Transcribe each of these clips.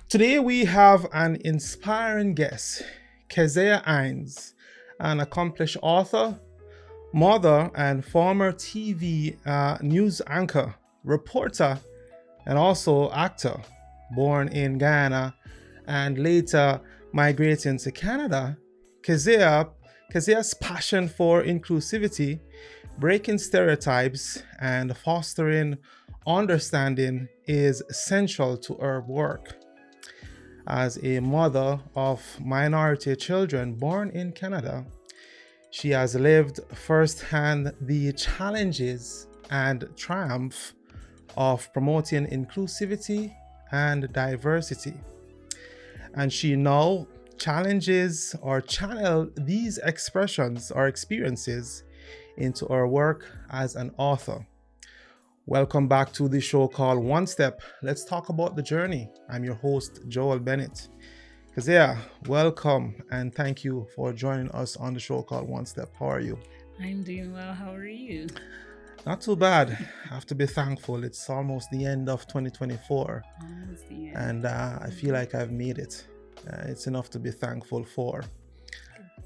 Today we have an inspiring guest, Kezia Hinds, an accomplished author, mother, and former TV news anchor, reporter, and also actor, born in Guyana and later migrating to Canada. Kezia's passion for inclusivity, breaking stereotypes, and fostering understanding is essential to her work. As a mother of minority children born in Canada, she has lived firsthand the challenges and triumph of promoting inclusivity and diversity. And she now challenges or channel these expressions or experiences into her work as an author. Welcome back to the show called One Step. Let's talk about the journey. I'm your host, Joel Bennett. Kezia, welcome and thank you for joining us on the show called One Step. How are you? I'm doing well. How are you? Not too bad. I have to be thankful. It's almost the end of 2024 Almost the end. and I feel like I've made it. It's enough to be thankful for.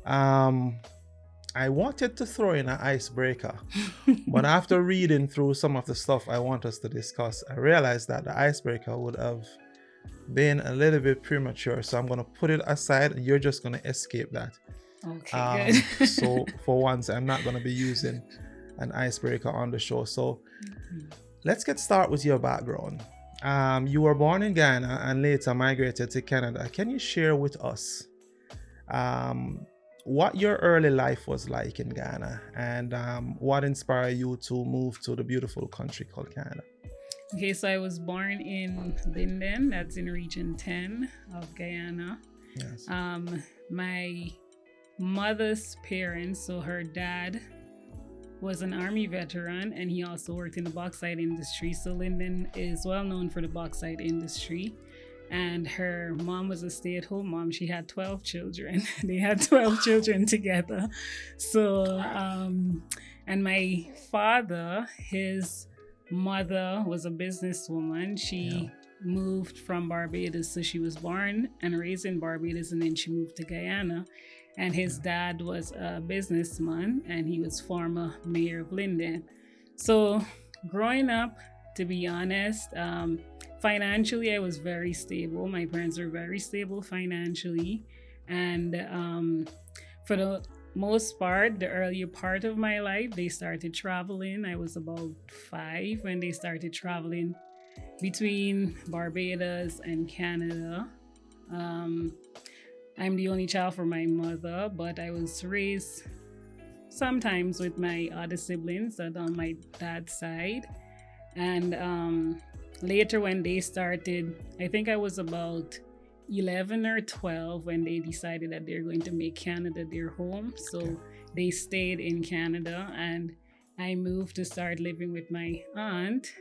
Um, I wanted to throw in an icebreaker, but after reading through some of the stuff I want us to discuss, I realized that the icebreaker would have been a little bit premature. So I'm going to put it aside and you're just going to escape that. Okay, good. So for once, I'm not going to be using an icebreaker on the show. So let's get started with your background. You were born in Guyana and later migrated to Canada. Can you share with us what your early life was like in Ghana and what inspired you to move to the beautiful country called Canada? Okay, so I was born in Linden, that's in Region 10 of Guyana. Yes. My mother's parents, so her dad was an army veteran and he also worked in the bauxite industry. So Linden is well known for the bauxite industry. And her mom was a stay-at-home mom. She had 12 children. They had 12 children together. So, and my father, his mother was a businesswoman. She moved from Barbados. So she was born and raised in Barbados, and then she moved to Guyana. And his dad was a businessman, and he was former mayor of Linden. So growing up, to be honest, financially, I was very stable. My parents were very stable financially. And for the most part, the earlier part of my life, they started traveling. I was about 5 when they started traveling between Barbados and Canada. I'm the only child for my mother, but I was raised sometimes with my other siblings that on my dad's side. And later when they started, I think I was about 11 or 12 when they decided that they're going to make Canada their home. So they stayed in Canada and I moved to start living with my aunt.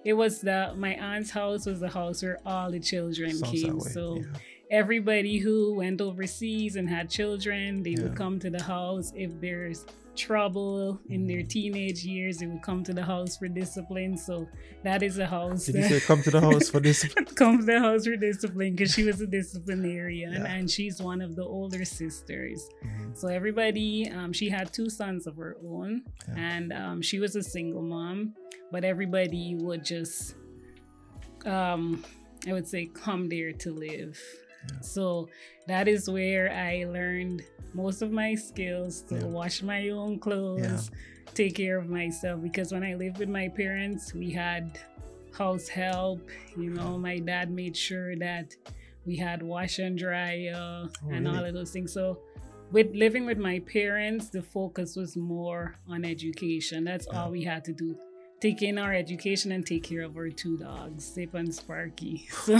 It was my aunt's house was the house where all the children came. So everybody who went overseas and had children, they would come to the house. If there's trouble in their teenage years, they would come to the house for discipline. So that is a house. Did you say come to the house for discipline? Come to the house for discipline because she was a disciplinarian and she's one of the older sisters. So everybody, she had 2 sons of her own and she was a single mom, but everybody would just, I would say, come there to live. So that is where I learned most of my skills to wash my own clothes, take care of myself. Because when I lived with my parents, we had house help. You know, my dad made sure that we had wash and dryer and all of those things. So with living with my parents, the focus was more on education. That's all we had to do. Take in our education and take care of our 2 dogs, Sip and Sparky. So,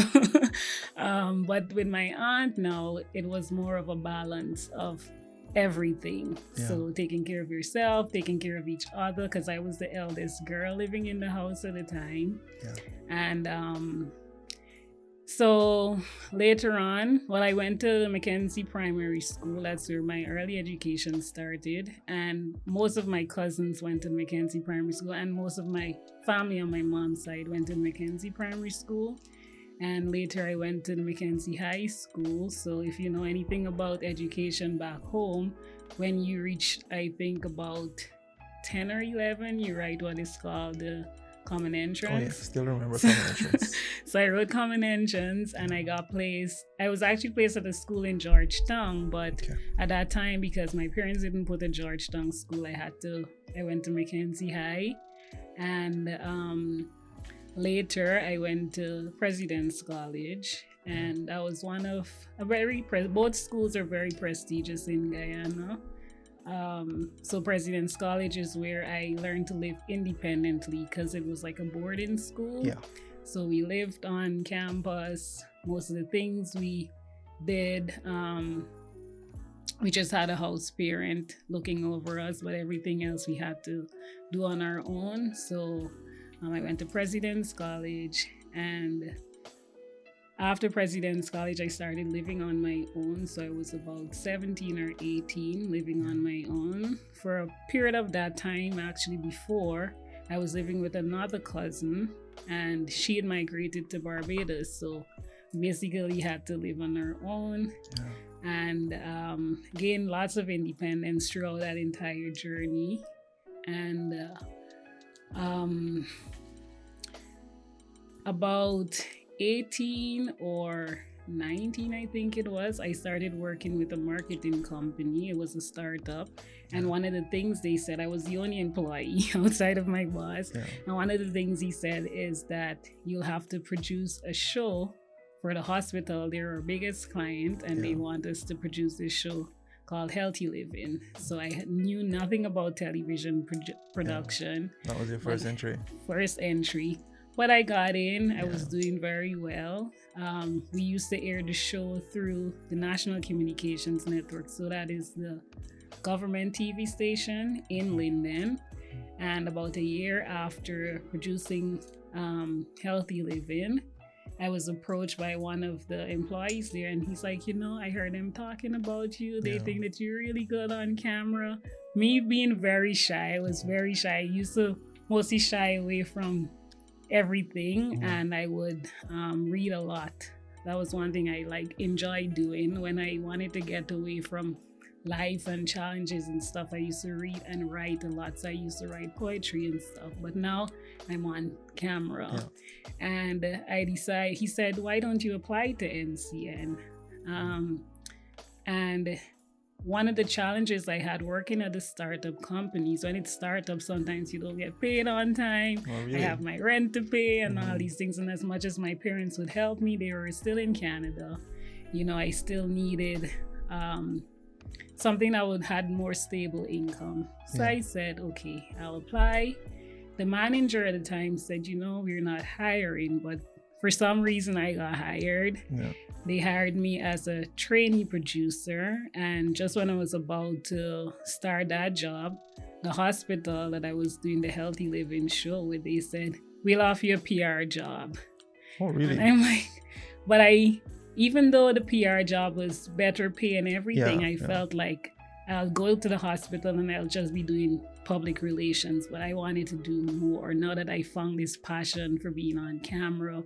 but with my aunt now, it was more of a balance of everything. So taking care of yourself, taking care of each other, because I was the eldest girl living in the house at the time. And so later on, I went to Mackenzie Primary School. That's where my early education started. And most of my cousins went to Mackenzie Primary School, and most of my family on my mom's side went to Mackenzie Primary School. And later I went to the Mackenzie High School. So if you know anything about education back home, when you reach, I think, about 10 or 11, you write what is called the common entrance. Oh yeah, still remember common entrance. So I wrote common entrance and I got placed. I was actually placed at a school in Georgetown, but at that time, because my parents didn't put a Georgetown school, I went to Mackenzie High. And later I went to President's College, and that was one of both schools are very prestigious in Guyana. So President's College is where I learned to live independently because it was like a boarding school. Yeah. So we lived on campus. Most of the things we did, we just had a house parent looking over us, but everything else we had to do on our own. So I went to President's College, and after President's College, I started living on my own. So I was about 17 or 18 living on my own. For a period of that time, actually before, I was living with another cousin, and she had migrated to Barbados. So basically had to live on our own. And gained lots of independence throughout that entire journey. And about 18 or 19, I think it was, I started working with a marketing company. It was a startup. And one of the things they said, I was the only employee outside of my boss. And one of the things he said is that you'll have to produce a show for the hospital. They're our biggest client, and they want us to produce this show called Healthy Living. So I knew nothing about television production. That was your first entry? First entry. But I got in. I was doing very well. We used to air the show through the National Communications Network. So that is the government TV station in Linden. And about a year after producing Healthy Living, I was approached by one of the employees there, and he's like, I heard them talking about you. They think that you're really good on camera. Me being very shy, I was very shy. I used to mostly shy away from everything, and I would read a lot. That was one thing I enjoyed doing when I wanted to get away from life and challenges and stuff. I used to read and write a lot. So I used to write poetry and stuff, but now I'm on camera. And he said, why don't you apply to NCN? And one of the challenges I had working at the startup companies, when it's startup, sometimes you don't get paid on time. Oh, really? I have my rent to pay and all these things. And as much as my parents would help me, they were still in Canada. I still needed something that would had more stable income. So I said, okay, I'll apply. The manager at the time said, we're not hiring, but for some reason I got hired. They hired me as a trainee producer, and just when I was about to start that job, the hospital that I was doing the Healthy Living show with, they said, we'll offer you a PR job. Oh, really? And I'm like, but even though the PR job was better pay and everything, I felt like I'll go to the hospital and I'll just be doing public relations, but I wanted to do more now that I found this passion for being on camera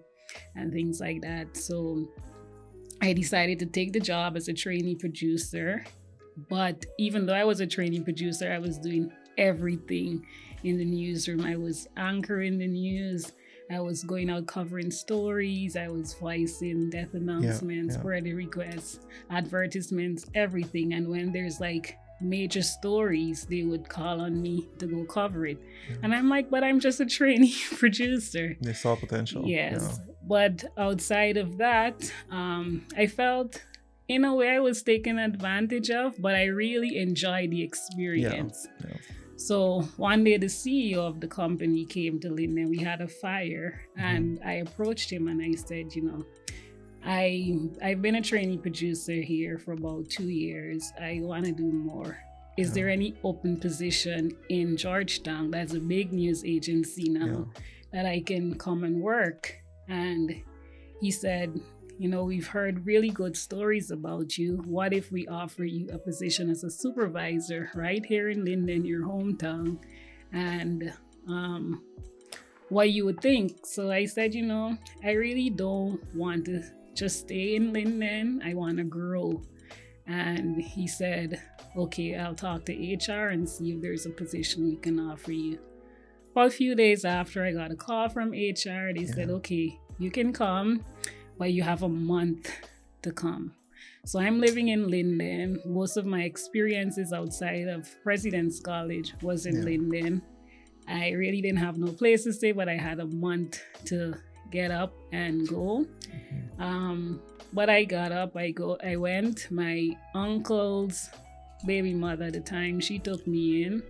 and things like that. So I decided to take the job as a trainee producer. But even though I was a trainee producer, I was doing everything in the newsroom. I was anchoring the news. I was going out covering stories. I was voicing death announcements, birthday requests, advertisements, everything. And when there's major stories, they would call on me to go cover it. And I'm like, but I'm just a trainee producer. They saw potential. Yes. But outside of that, I felt in a way I was taken advantage of, but I really enjoyed the experience. So one day the CEO of the company came to Liane. We had a fire, and I approached him and I said, I've been a trainee producer here for about 2 years. I want to do more. Is there any open position in Georgetown? That's a big news agency now that I can come and work. And he said, we've heard really good stories about you. What if we offer you a position as a supervisor right here in Linden, your hometown? And what you would think. So I said, I really don't want to just stay in Linden. I want to grow. And he said, okay, I'll talk to HR and see if there's a position we can offer you. About a few days after, I got a call from HR. They said, okay, you can come, but you have a month to come. So I'm living in Linden. Most of my experiences outside of President's College was in Linden. I really didn't have no place to stay, but I had a month to get up and go. But I got up, I went. My uncle's baby mother at the time, she took me in,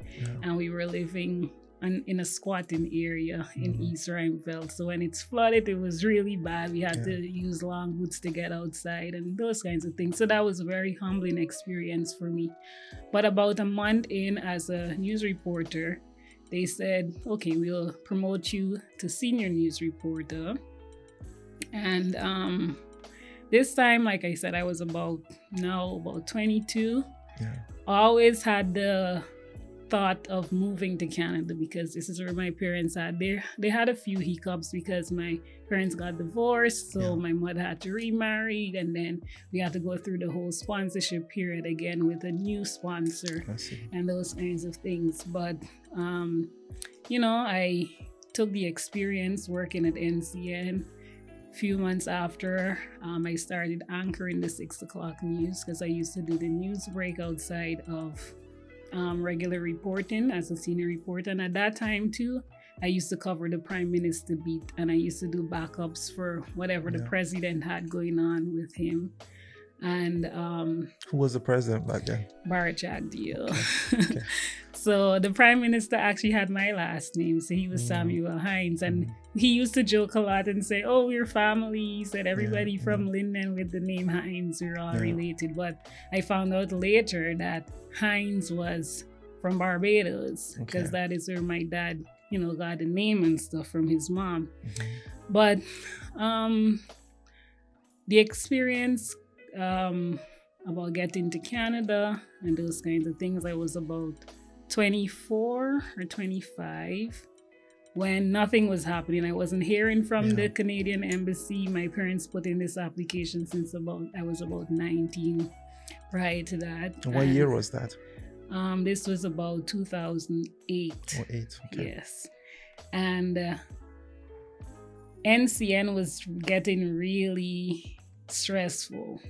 and we were living in a squatting area in East Rheinfeld. So when it's flooded, it was really bad. We had to use long boots to get outside and those kinds of things. So that was a very humbling experience for me. But about a month in as a news reporter, they said, okay, we'll promote you to senior news reporter. And this time, like I said, I was about 22. Always had the thought of moving to Canada because this is where my parents had. They had a few hiccups because my parents got divorced, so my mother had to remarry, and then we had to go through the whole sponsorship period again with a new sponsor and those kinds of things. But I took the experience working at NCN. Few months after, I started anchoring the 6 o'clock news because I used to do the news break outside of regular reporting as a senior reporter. And at that time too, I used to cover the Prime Minister beat, and I used to do backups for whatever the president had going on with him. And who was the president back then? Barachak Dio. Okay. So the Prime Minister actually had my last name, so he was Samuel Hinds, and he used to joke a lot and say, "Oh, we're family." He said everybody from Linden with the name Hinds, we're all related. But I found out later that Hinds was from Barbados, because that is where my dad, got the name and stuff from his mom. But the experience about getting to Canada and those kinds of things, I was about 24 or 25 when nothing was happening. I wasn't hearing from the Canadian embassy. My parents put in this application since I was about 19. Prior to that. What year was that? This was about 2008. Oh, 8, okay. Yes. And NCN was getting really stressful.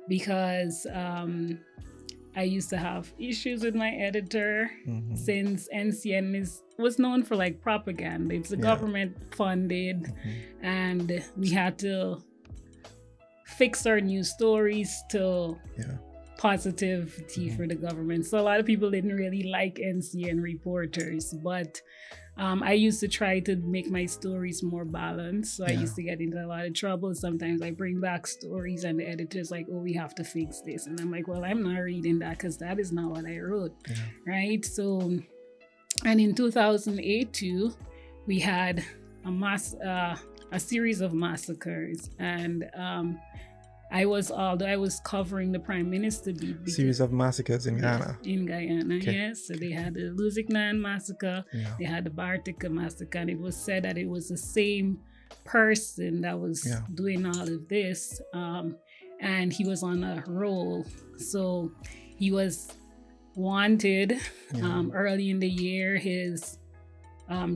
Because I used to have issues with my editor since NCN was known for like propaganda. It's government funded, and we had to fix our news stories to positivity for the government. So a lot of people didn't really like NCN reporters, but I used to try to make my stories more balanced. So I used to get into a lot of trouble. Sometimes I bring back stories and the editor's like, "Oh, we have to fix this." And I'm like, "Well, I'm not reading that because that is not what I wrote." Right? So, and in 2008 too, we had a series of massacres, and although I was covering the Prime Minister beat. Series of massacres in Guyana. In Guyana, yes. So they had the Lusignan massacre, they had the Bartica massacre, and it was said that it was the same person that was doing all of this, and he was on a roll. So he was wanted early in the year. His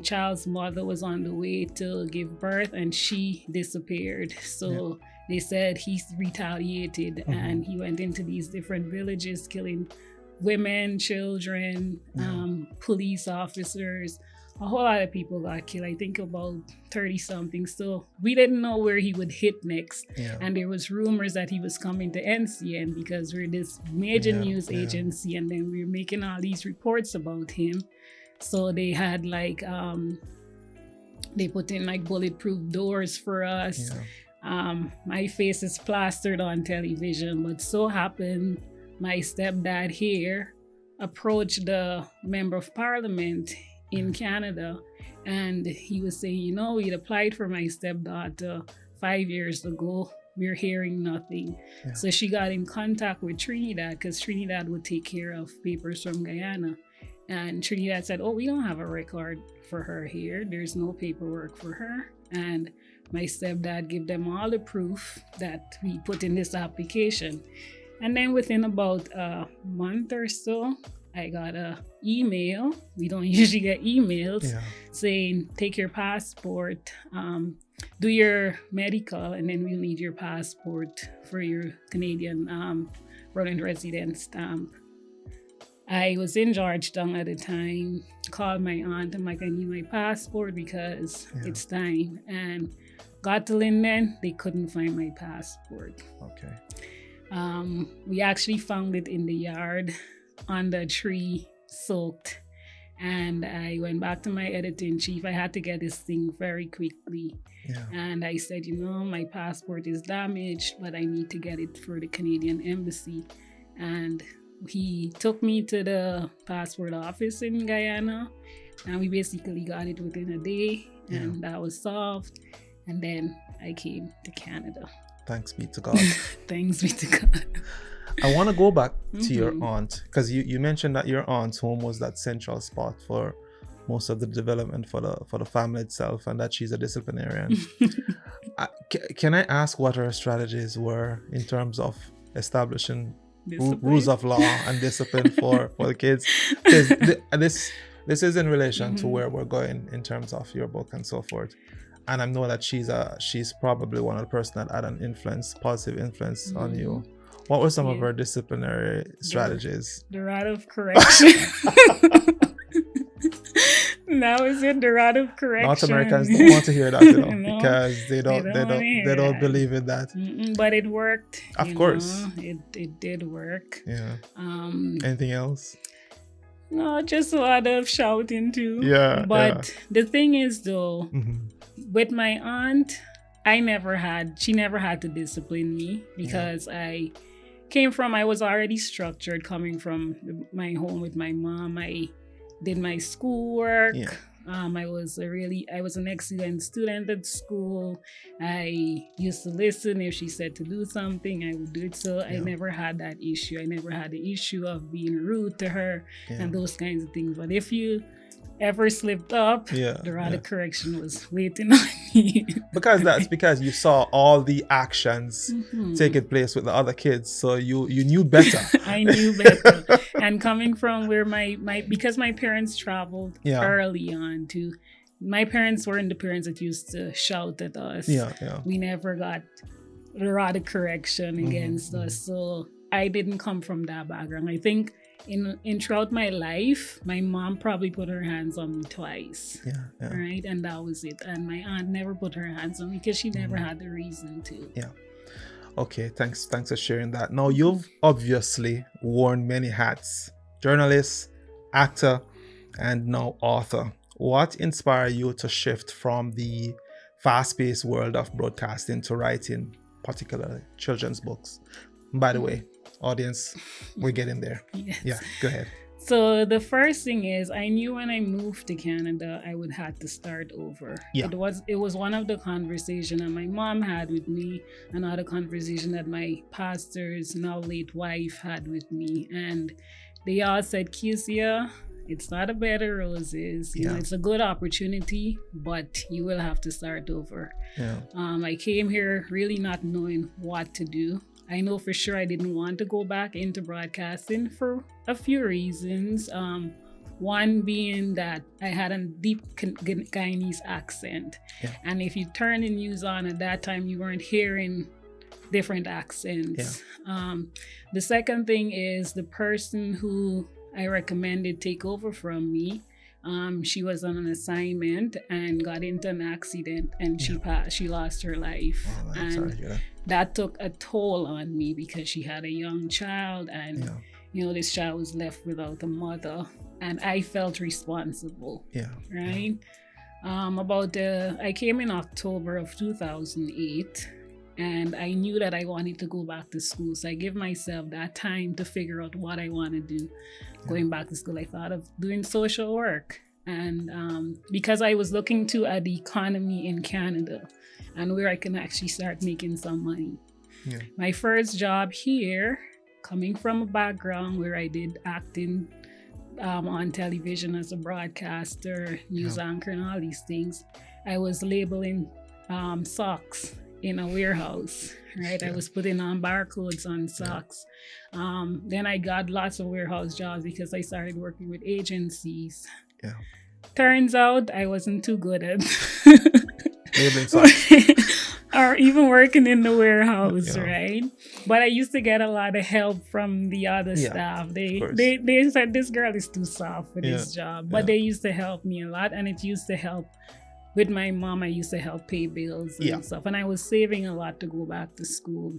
child's mother was on the way to give birth, and she disappeared. So they said he retaliated and he went into these different villages killing women, children, police officers. A whole lot of people got killed. I think about 30 something. So we didn't know where he would hit next. And there was rumors that he was coming to NCN because we're this major news agency, and then we were making all these reports about him. So they had like they put in like bulletproof doors for us. My face is plastered on television, but so happened my stepdad here approached the member of parliament in Canada, and he was saying, we'd applied for my stepdaughter 5 years ago. We're hearing nothing. So she got in contact with Trinidad because Trinidad would take care of papers from Guyana. And Trinidad said, oh, we don't have a record for her here. There's no paperwork for her. And my stepdad gave them all the proof that we put in this application. And then within about a month or so, I got a email. We don't usually get emails saying, take your passport, do your medical, and then we'll need your passport for your Canadian permanent resident stamp. I was in Georgetown at the time, called my aunt. I'm like, I need my passport because it's time. And got to Linden, they couldn't find my passport. Okay. We actually found it in the yard on the tree, soaked. And I went back to my editor-in-chief. I had to get this thing very quickly. Yeah. And I said, my passport is damaged, but I need to get it for the Canadian embassy. And he took me to the passport office in Guyana, and we basically got it within a day, and that was solved. And then I came to Canada. Thanks be to God. Thanks be to God. I want to go back to your aunt, because you mentioned that your aunt's home was that central spot for most of the development for the family itself, and that she's a disciplinarian. Can I ask what her strategies were in terms of establishing rules of law and discipline for the kids? This is in relation to where we're going in terms of your book and so forth. And I know that she's probably one of the person that had an positive influence on you. What were some of her disciplinary strategies? The rod of correction. Now is it the rod of correction? North Americans don't want to hear that, no, because they don't believe in that. But it worked. Of course, it did work. Yeah. Anything else? No, just a lot of shouting too. Yeah. But the thing is, though, with my aunt, she never had to discipline me because I was already structured coming from my home with my mom. I did my schoolwork. Yeah. I was an excellent student at school. I used to listen. If she said to do something, I would do it. So I never had that issue. I never had the issue of being rude to her and those kinds of things. But if you ever slipped up, the rod of correction was waiting on me. because you saw all the actions taking place with the other kids, so you knew better. I knew better. And coming from where because my parents traveled early on too. My parents weren't the parents that used to shout at us. We never got the rod of correction against us. So I didn't come from that background. I think in throughout my life, my mom probably put her hands on me twice. Right? And that was it. And my aunt never put her hands on me because she never had the reason to. Yeah. Okay, thanks for sharing that. Now, you've obviously worn many hats: journalist, actor, and now author. What inspired you to shift from the fast-paced world of broadcasting to writing, particularly children's books? By the way, audience, we're getting there. Yes. Yeah, go ahead. So the first thing is, I knew when I moved to Canada, I would have to start over. Yeah. It was one of the conversations that my mom had with me, another conversation that my pastor's now late wife had with me. And they all said, Kezia, it's not a bed of roses. You know, it's a good opportunity, but you will have to start over. Yeah. I came here really not knowing what to do. I know for sure I didn't want to go back into broadcasting for a few reasons. One being that I had a deep Guyanese accent. Yeah. And if you turn the news on at that time, you weren't hearing different accents. Yeah. The second thing is the person who I recommended take over from me. She was on an assignment and got into an accident, and she lost her life. Oh, and sorry to hear that took a toll on me because she had a young child, and this child was left without a mother, and I felt responsible. Yeah. Right. Yeah. I came in October of 2008. And I knew that I wanted to go back to school. So I gave myself that time to figure out what I want to do. Yeah. Going back to school, I thought of doing social work. And because I was looking at the economy in Canada and where I can actually start making some money. Yeah. My first job here, coming from a background where I did acting on television as a broadcaster, news anchor, and all these things, I was labeling socks in a warehouse, right? I was putting on barcodes on socks. Then I got lots of warehouse jobs because I started working with agencies. Yeah. Turns out I wasn't too good at labeling socks. or even working in the warehouse, right? But I used to get a lot of help from the other staff. They said this girl is too soft for this job, but they used to help me a lot, and it used to help with my mom. I used to help pay bills and stuff, and I was saving a lot to go back to school.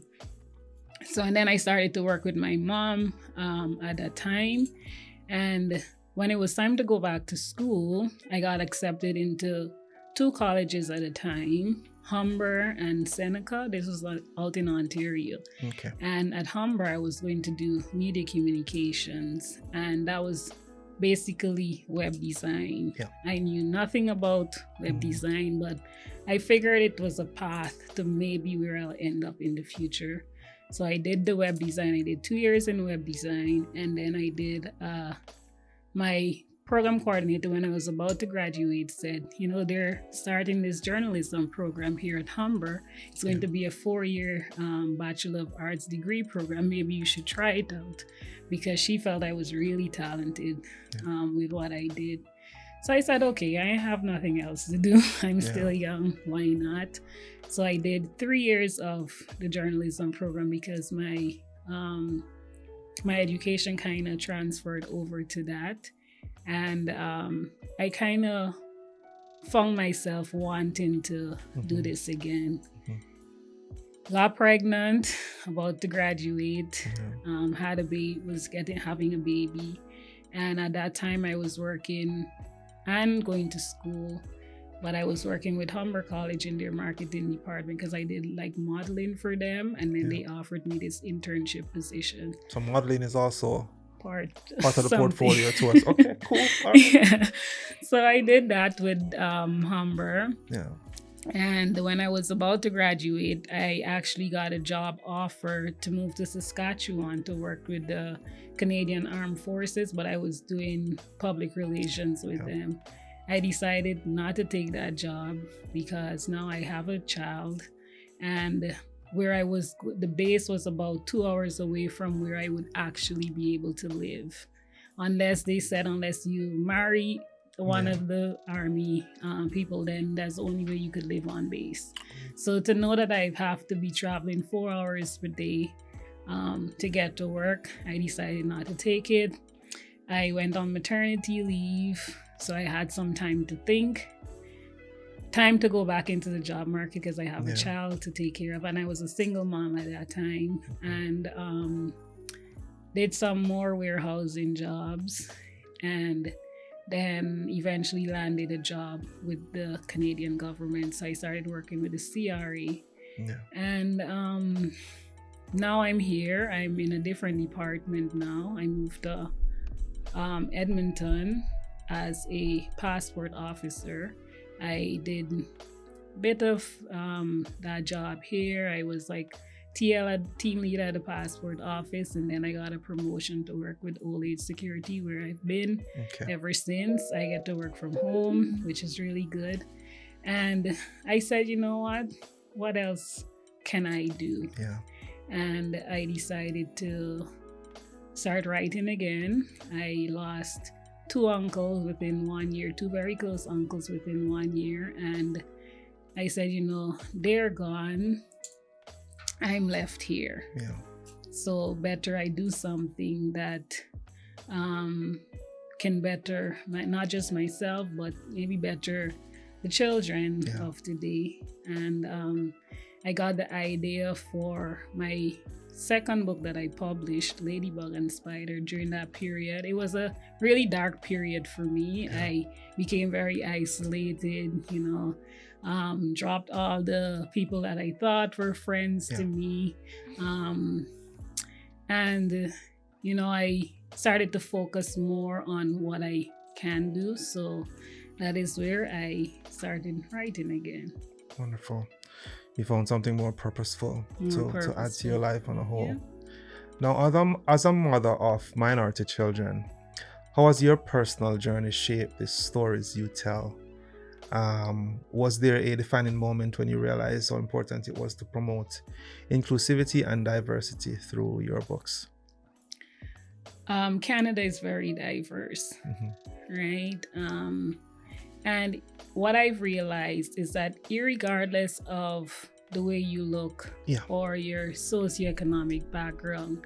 So, and then I started to work with my mom at that time, and when it was time to go back to school, I got accepted into 2 colleges at a time, Humber and Seneca. This was out in Ontario. Okay. And at Humber, I was going to do media communications, and that was basically web design. Yeah. I knew nothing about web design, but I figured it was a path to maybe where I'll end up in the future. So I did the web design. I did 2 years in web design, and then I did my program coordinator, when I was about to graduate, said, they're starting this journalism program here at Humber. It's going to be a 4-year Bachelor of Arts degree program. Maybe you should try it out, because she felt I was really talented with what I did. So I said, okay, I have nothing else to do. I'm still young. Why not? So I did 3 years of the journalism program because my education kind of transferred over to that. And I kind of found myself wanting to do this again. Got pregnant, about to graduate, had a baby, having a baby. And at that time I was working and going to school, but I was working with Humber College in their marketing department because I did like modeling for them, and then they offered me this internship position. So modeling is also part of the something. portfolio to us. Okay, cool. All right. So I did that with Humber. Yeah. And when I was about to graduate, I actually got a job offer to move to Saskatchewan to work with the Canadian Armed Forces, but I was doing public relations with them. I decided not to take that job because now I have a child, and where I was, the base was about 2 hours away from where I would actually be able to live. Unless you marry one of the army people, then that's the only way you could live on base. So to know that I have to be traveling 4 hours per day to get to work, I decided not to take it. I went on maternity leave, so I had some time to think. Time to go back into the job market because I have a child to take care of, and I was a single mom at that time, and did some more warehousing jobs, and then eventually landed a job with the Canadian government. So I started working with the CRA, and now I'm here. I'm in a different department now. I moved to Edmonton as a passport officer. I did a bit of that job here. I was like team leader at the passport office, and then I got a promotion to work with old age security, where I've been ever since. I get to work from home, which is really good. And I said, you know what else can I do? And I decided to start writing again. I lost 2 uncles within 1 year, 2 very close uncles within 1 year. And I said, they're gone. I'm left here. So better I do something that can better not just myself, but maybe better the children of today. And I got the idea for my second book that I published, Ladybug and Spider. During that period, it was a really dark period for me. I became very isolated, dropped all the people that I thought were friends to me. And I started to focus more on what I can do. So that is where I started writing again. Wonderful. You found something more purposeful to add to your life on a whole. Now, as a mother of minority children, How has your personal journey shaped the stories you tell? Was there a defining moment when you realized how important it was to promote inclusivity and diversity through your books? Canada is very diverse, right? And what I've realized is that irregardless of the way you look or your socioeconomic background,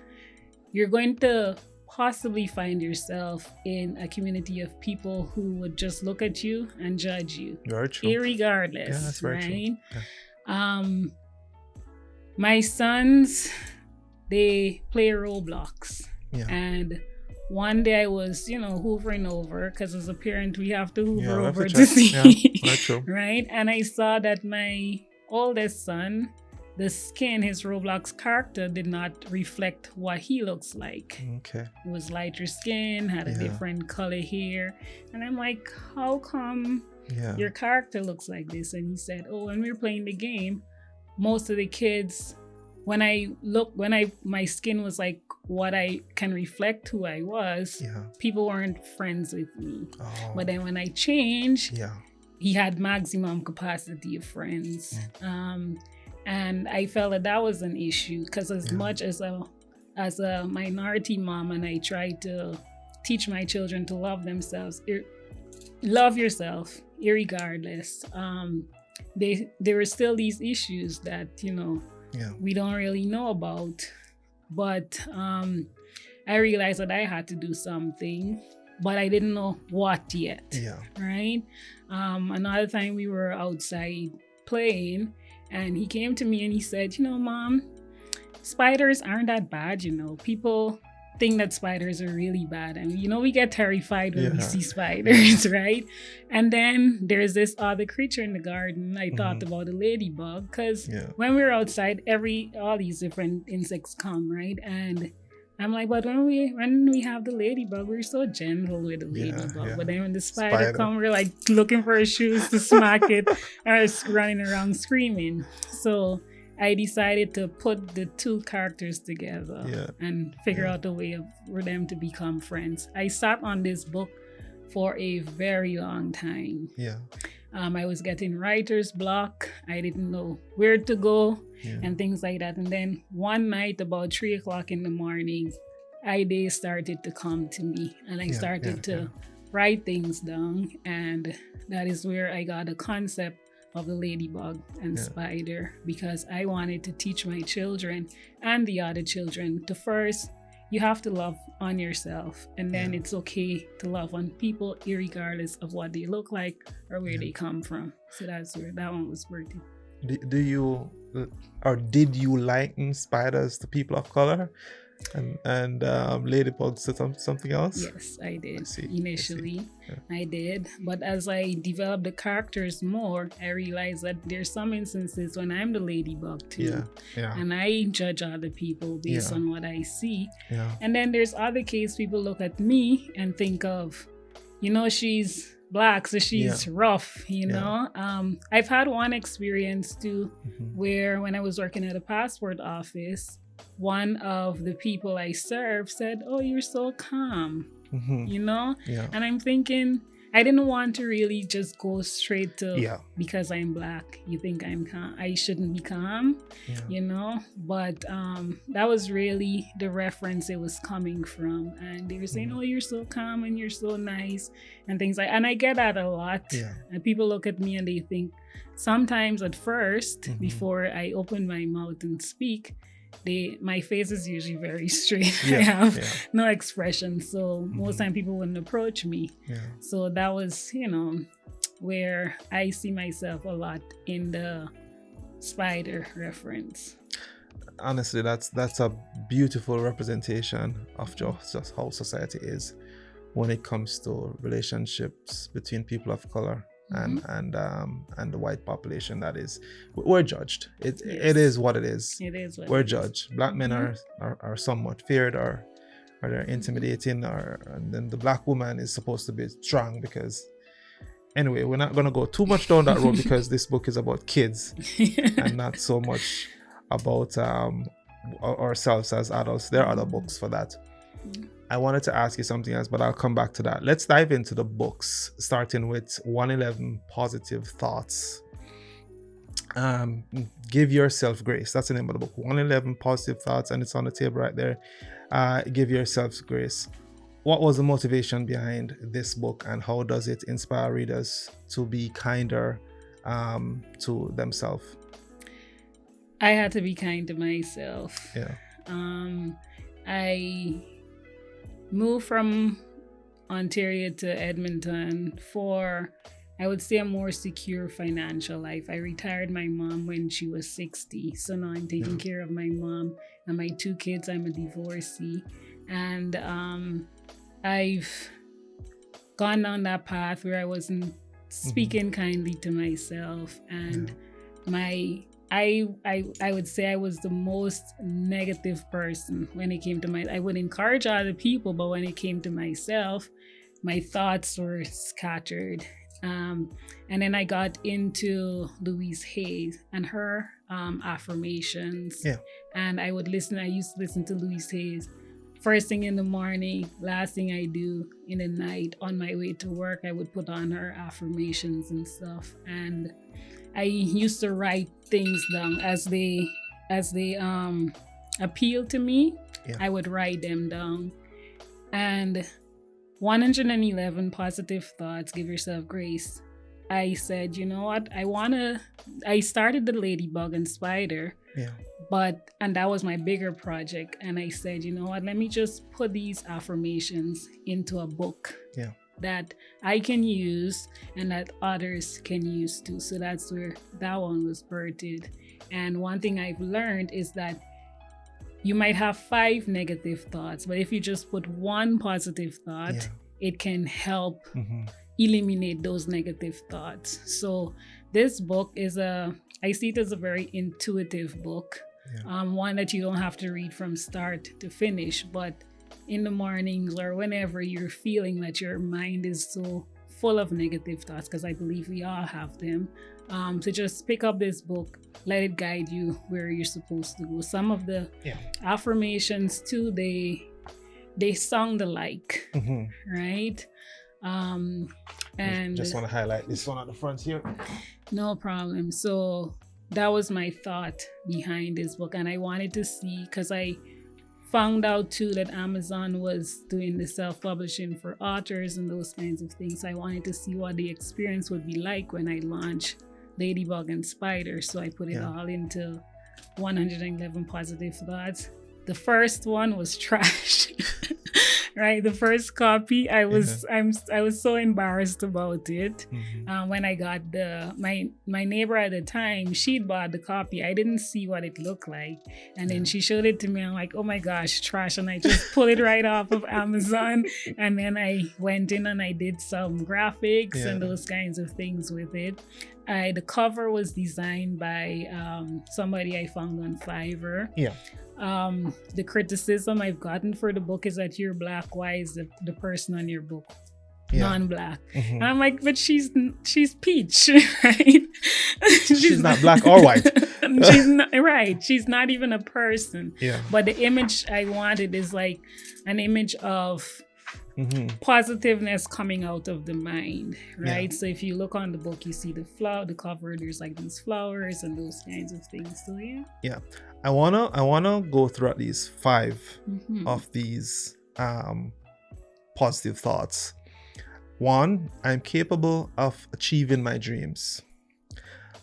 you're going to possibly find yourself in a community of people who would just look at you and judge you. Very true. Irregardless, yeah, that's very right? True. Yeah. My sons, they play Roblox. Yeah. And one day I was, hoovering over, because as a parent, we have to hoover over to to see. Yeah, true. Right? And I saw that my oldest son, the skin, his Roblox character did not reflect what he looks like. Okay. It was lighter skin, had a different color hair. And I'm like, how come your character looks like this? And he said, when we were playing the game, most of the kids, my skin was like what I can reflect who I was, people weren't friends with me. Oh. But then when I changed, he had maximum capacity of friends. And I felt that was an issue, because as much as a minority mom, and I tried to teach my children to love themselves, love yourself, irregardless. There were still these issues that, we don't really know about. But I realized that I had to do something, but I didn't know what yet. Right? Another time we were outside playing, and he came to me and he said, Mom, spiders aren't that bad. People think that spiders are really bad. And, we get terrified when we see spiders, right? And then there's this other creature in the garden. I thought about a ladybug, because when we're outside, all these different insects come, right? And I'm like, but when we have the ladybug, we're so gentle with the ladybug. But then when the spider comes, we're like looking for our shoes to smack it, or running around screaming. So I decided to put the two characters together and figure out a way for them to become friends. I sat on this book for a very long time. I was getting writer's block. I didn't know where to go and things like that. And then one night, about 3:00 in the morning, ideas started to come to me, and I started to write things down. And that is where I got a concept of the ladybug and spider, because I wanted to teach my children and the other children to first, you have to love on yourself, and then it's okay to love on people irregardless of what they look like or where they come from. So that's where that one was working. Do you, or did you liken spiders to people of color, and ladybugs to something else? Yes, I did. Initially, I did. But as I developed the characters more, I realized that there's some instances when I'm the ladybug too. And I judge other people based on what I see. And then there's other cases people look at me and think of, she's Black, so she's rough, I've had one experience too, where when I was working at a passport office, one of the people I served said, "Oh, you're so calm," and I'm thinking, I didn't want to really just go straight to because I'm Black, you think I'm calm, I shouldn't be calm, but that was really the reference it was coming from. And they were saying, "Oh, you're so calm and you're so nice," and things like, and I get that a lot. And people look at me and they think, sometimes at first, before I open my mouth and speak, my face is usually very straight. I have no expression, so most time people wouldn't approach me. So that was, where I see myself a lot in the spider reference. Honestly, that's a beautiful representation of just how society is when it comes to relationships between people of color and the white population. That is, we're judged. It is what it is. It is what we're judged. Black men are somewhat feared, or they're intimidating, and then the Black woman is supposed to be strong. Because anyway, we're not going to go too much down that road because this book is about kids and not so much about ourselves as adults. There are other books for that. I wanted to ask you something else, but I'll come back to that. Let's dive into the books, starting with 111 Positive Thoughts. Give yourself grace. That's the name of the book. 111 Positive Thoughts, and it's on the table right there. Give yourself grace. What was the motivation behind this book, and how does it inspire readers to be kinder to themselves? I had to be kind to myself. Yeah. I moved from Ontario to Edmonton for, I would say, a more secure financial life. I retired my mom when she was 60. So now I'm taking care of my mom and my 2 kids. I'm a divorcee. And I've gone down that path where I wasn't speaking kindly to myself. And I would say I was the most negative person when it came to I would encourage other people, but when it came to myself, my thoughts were scattered. And then I got into Louise Hay and her affirmations. Yeah. And I used to listen to Louise Hay's first thing in the morning, last thing I do in the night. On my way to work, I would put on her affirmations and stuff. And I used to write things down as they appeal to me. Yeah. I would write them down. And 111 Positive Thoughts, Give Yourself Grace. I said, you know what? I started the Ladybug and Spider. Yeah. And that was my bigger project. And I said, you know what? Let me just put these affirmations into a book. Yeah. That I can use and that others can use too. So that's where that one was birthed. And one thing I've learned is that you might have 5 negative thoughts, but if you just put 1 positive thought, it can help eliminate those negative thoughts. So this book I see it as a very intuitive book. Yeah. One that you don't have to read from start to finish, but in the mornings or whenever you're feeling that your mind is so full of negative thoughts, because I believe we all have them, to just pick up this book, let it guide you where you're supposed to go. Some of the affirmations too, they sound alike, right? And just want to highlight this one at the front here. No problem. So that was my thought behind this book, and I wanted to see, because I found out too that Amazon was doing the self-publishing for authors and those kinds of things. I wanted to see what the experience would be like when I launched Ladybug and Spider. So I put it all into 111 Positive Thoughts. The first one was trash. Right, the first copy, I was so embarrassed about it. When I got my neighbor at the time, she'd bought the copy. I didn't see what it looked like, and then she showed it to me. I'm like, oh my gosh, trash! And I just pulled it right off of Amazon. And then I went in and I did some graphics and those kinds of things with it. The cover was designed by somebody I found on Fiverr. Yeah. The criticism I've gotten for the book is that you're black. Why is the person on your book non-black? And I'm like, but she's peach, right? she's not black or white. She's not, right. She's not even a person. Yeah. But the image I wanted is like an image of positiveness coming out of the mind, right? So if you look on the book, you see the cover, there's like these flowers and those kinds of things. So yeah. I wanna go through at least 5 of these positive thoughts. 1, I'm capable of achieving my dreams.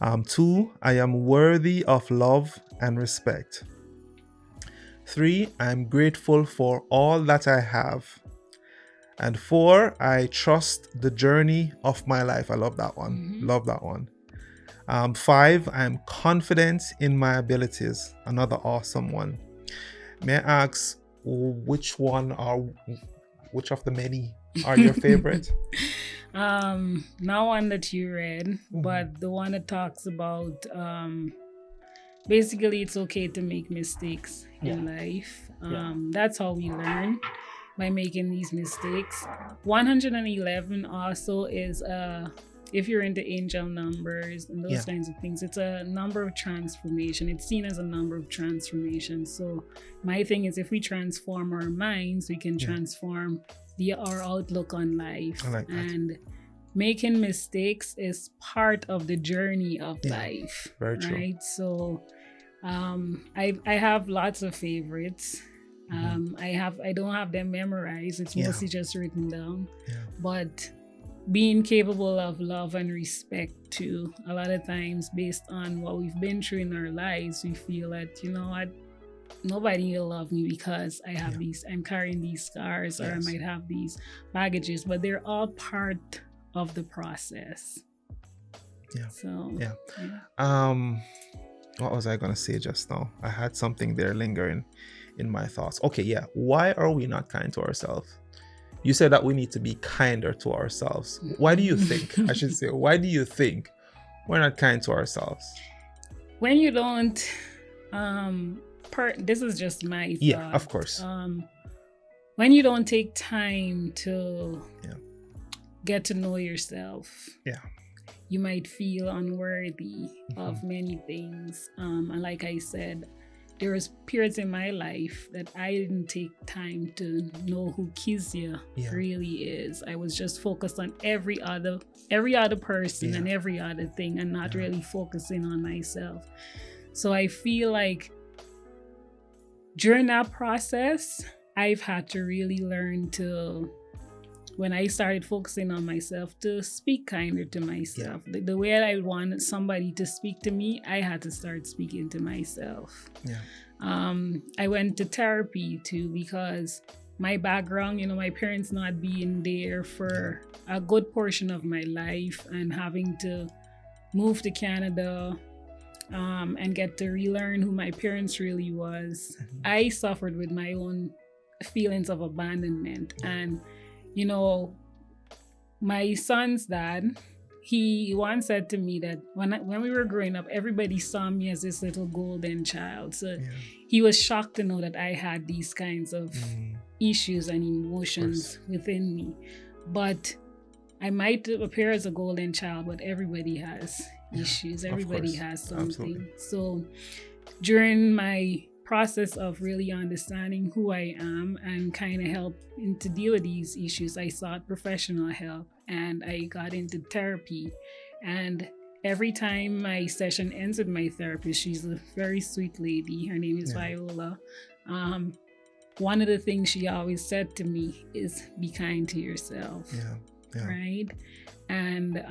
2, I am worthy of love and respect. 3, I'm grateful for all that I have. And 4, I trust the journey of my life. I love that one. Love that one. 5, I'm confident in my abilities. Another awesome one. May I ask which of the many are your favorite? Not one that you read, but the one that talks about basically it's okay to make mistakes in life. That's how we learn, by making these mistakes. 111 also is if you're into angel numbers and those Yeah. kinds of things, it's a number of transformation. It's seen as a number of transformations. So my thing is, if we transform our minds, we can transform our outlook on life. I like that. And making mistakes is part of the journey of life. Very true. Right? So I have lots of favorites. I don't have them memorized. It's mostly just written down. Yeah. But being capable of love and respect too, a lot of times based on what we've been through in our lives, we feel that, you know what, nobody will love me because I have I'm carrying these scars, or I might have these baggages, but they're all part of the process. Yeah. So what was I gonna say just now? I had something there lingering in my thoughts. Okay, yeah. Why are we not kind to ourselves? You said that we need to be kinder to ourselves. Why do you think? I should say, why do you think we're not kind to ourselves? When you don't, this is just my thought. Yeah, of course. When you don't take time to get to know yourself, you might feel unworthy of many things. And like I said, there was periods in my life that I didn't take time to know who Kezia really is. I was just focused on every other person and every other thing, and not really focusing on myself. So I feel like during that process, I've had to really learn to, when I started focusing on myself, to speak kinder to myself. The way I wanted somebody to speak to me, I had to start speaking to myself. I went to therapy too, because my background, you know, my parents not being there for a good portion of my life and having to move to Canada and get to relearn who my parents really was. I suffered with my own feelings of abandonment. And you know, my son's dad, he once said to me that when we were growing up, everybody saw me as this little golden child. So he was shocked to know that I had these kinds of issues and emotions within me. But I might appear as a golden child, but everybody has issues. Everybody has something. Absolutely. So during my process of really understanding who I am and kind of helping to deal with these issues, I sought professional help and I got into therapy. And every time my session ends with my therapist, she's a very sweet lady. Her name is Viola. One of the things she always said to me is, be kind to yourself. Right? And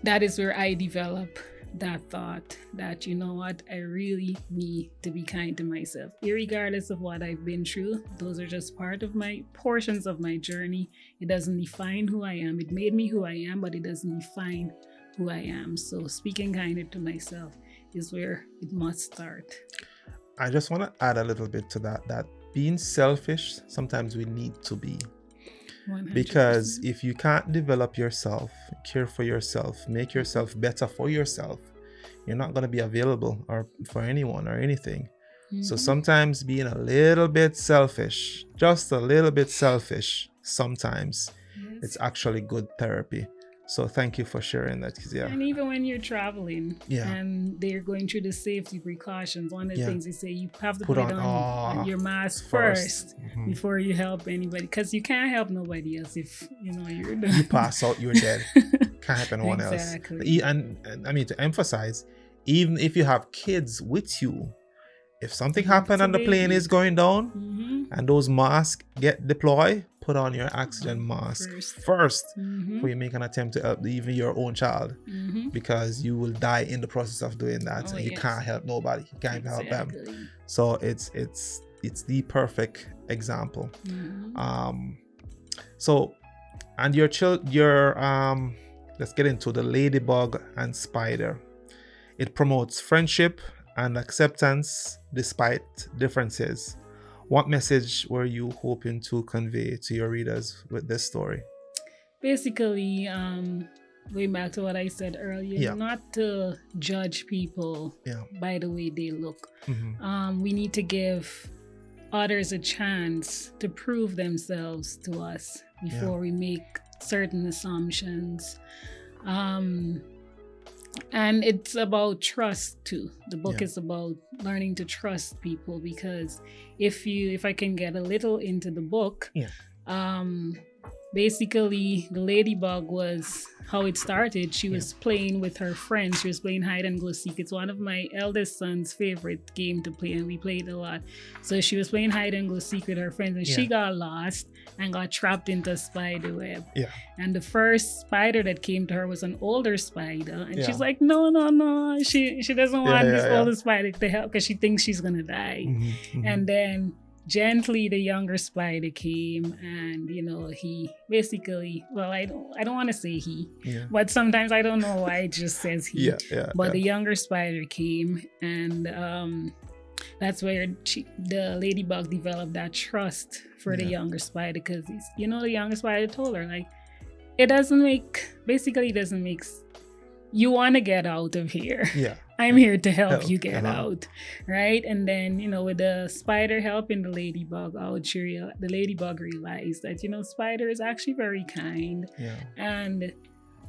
that is where I develop that thought that, you know what, I really need to be kind to myself, irregardless of what I've been through. Those are just portions of my journey. It doesn't define who I am. It made me who I am, but it doesn't define who I am. So speaking kinder to myself is where it must start. I just want to add a little bit to that being selfish, sometimes we need to be. 100%. Because if you can't develop yourself, care for yourself, make yourself better for yourself, you're not going to be available or for anyone or anything. So sometimes being a little bit selfish, just a little bit selfish, sometimes it's actually good therapy. So thank you for sharing that, Kezia. And even when you're traveling and they're going through the safety precautions, one of the things they say, you have to put on your mask first before you help anybody, because you can't help nobody else if you're done. You pass out, you're dead. Can't help anyone else. And I mean, to emphasize, even if you have kids with you, if something happened and the plane is going down and those masks get deployed, put on your oxygen mask first before you make an attempt to help even your own child, because you will die in the process of doing that. And you can't help nobody. You can't even help them. So it's the perfect example. So, and your let's get into the Ladybug and Spider. It promotes friendship and acceptance despite differences. What message were you hoping to convey to your readers with this story? Basically, going back to what I said earlier, not to judge people by the way they look. We need to give others a chance to prove themselves to us before we make certain assumptions. And it's about trust too. The book is about learning to trust people, because if I can get a little into the book, basically the ladybug was how it started. She was playing with her friends. She was playing hide and go seek. It's one of my eldest son's favorite game to play, and we played a lot. So she was playing hide and go seek with her friends, and she got lost and got trapped into a spider web. And the first spider that came to her was an older spider, and she's like, no. She doesn't want this older spider to help because she thinks she's gonna die. And then gently the younger spider came, and he basically, well, I don't want to say he, but sometimes I don't know why it just says he. But the younger spider came, and that's where the ladybug developed that trust for the younger spider, because the younger spider told her, like, it doesn't make you want to get out of here. I'm here to help you get out, right? And then, with the spider helping the ladybug out, the ladybug realized that, spider is actually very kind. And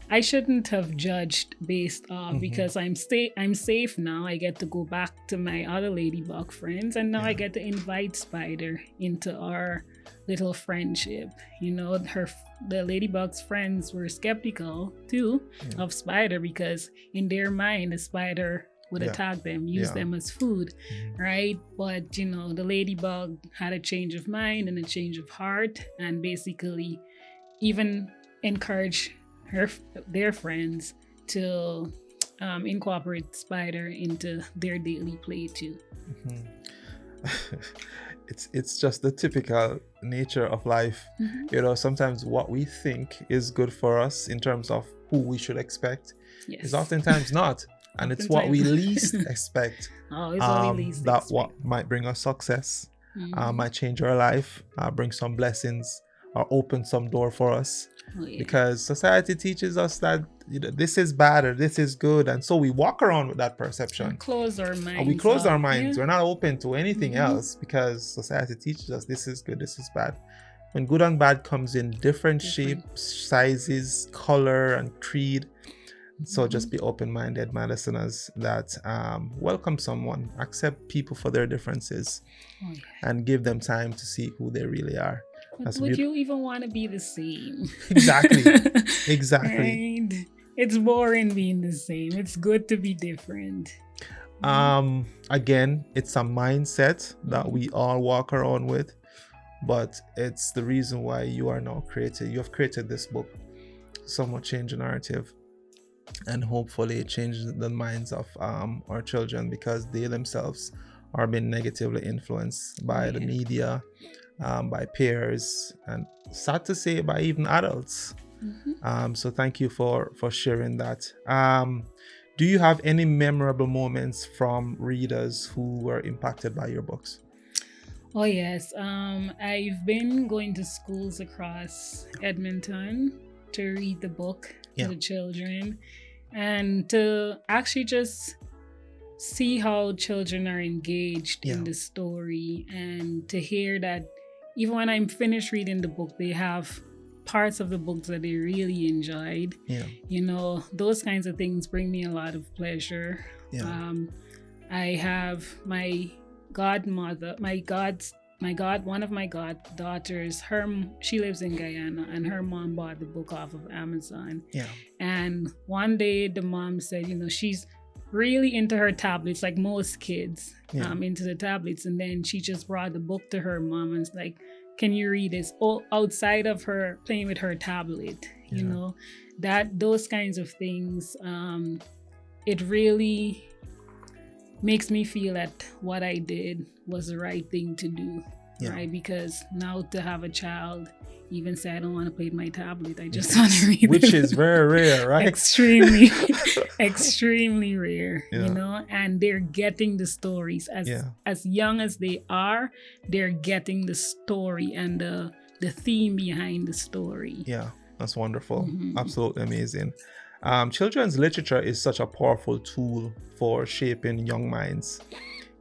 I shouldn't have judged based off, because I'm safe now. I get to go back to my other ladybug friends, and now I get to invite Spider into our little friendship. The ladybug's friends were skeptical too of Spider, because in their mind the spider would attack them, use them as food, right? But the ladybug had a change of mind and a change of heart, and basically even encourage their friends to incorporate Spider into their daily play too. It's just the typical nature of life. Sometimes what we think is good for us in terms of who we should expect is oftentimes not, and it's what we least expect. What might bring us success, might change our life, bring some blessings, or open some door for us. Because society teaches us that this is bad or this is good, and so we walk around with that perception. We close our minds. We're not open to anything else, because society teaches us this is good, this is bad. When good and bad comes in different shapes, sizes, color, and creed. So just be open-minded, my listeners, that welcome someone, accept people for their differences, and give them time to see who they really are. Would you even want to be the same? Exactly. Right? It's boring being the same. It's good to be different. Again, it's a mindset that we all walk around with, but it's the reason why you are now created. You have created this book, somewhat change the narrative, and hopefully change the minds of our children, because they themselves are being negatively influenced by the media, by peers, and sad to say, by even adults. So thank you for sharing that. Do you have any memorable moments from readers who were impacted by your books? Oh yes, I've been going to schools across Edmonton to read the book to the children, and to actually just see how children are engaged in the story, and to hear that even when I'm finished reading the book, they have parts of the books that they really enjoyed. Those kinds of things bring me a lot of pleasure. I have my godmother, one of my goddaughters, she lives in Guyana, and her mom bought the book off of Amazon. And one day the mom said, she's really into her tablets, like most kids, into the tablets. And then she just brought the book to her mom and was like, can you read this? Outside of her playing with her tablet, those kinds of things, it really makes me feel that what I did was the right thing to do, right? Because now to have a child even say, I don't want to play with my tablet, I just want to read Which is very rare, right? Extremely rare, and they're getting the stories as young as they are, they're getting the story and the theme behind the story. Yeah, that's wonderful. Absolutely amazing. Children's literature is such a powerful tool for shaping young minds.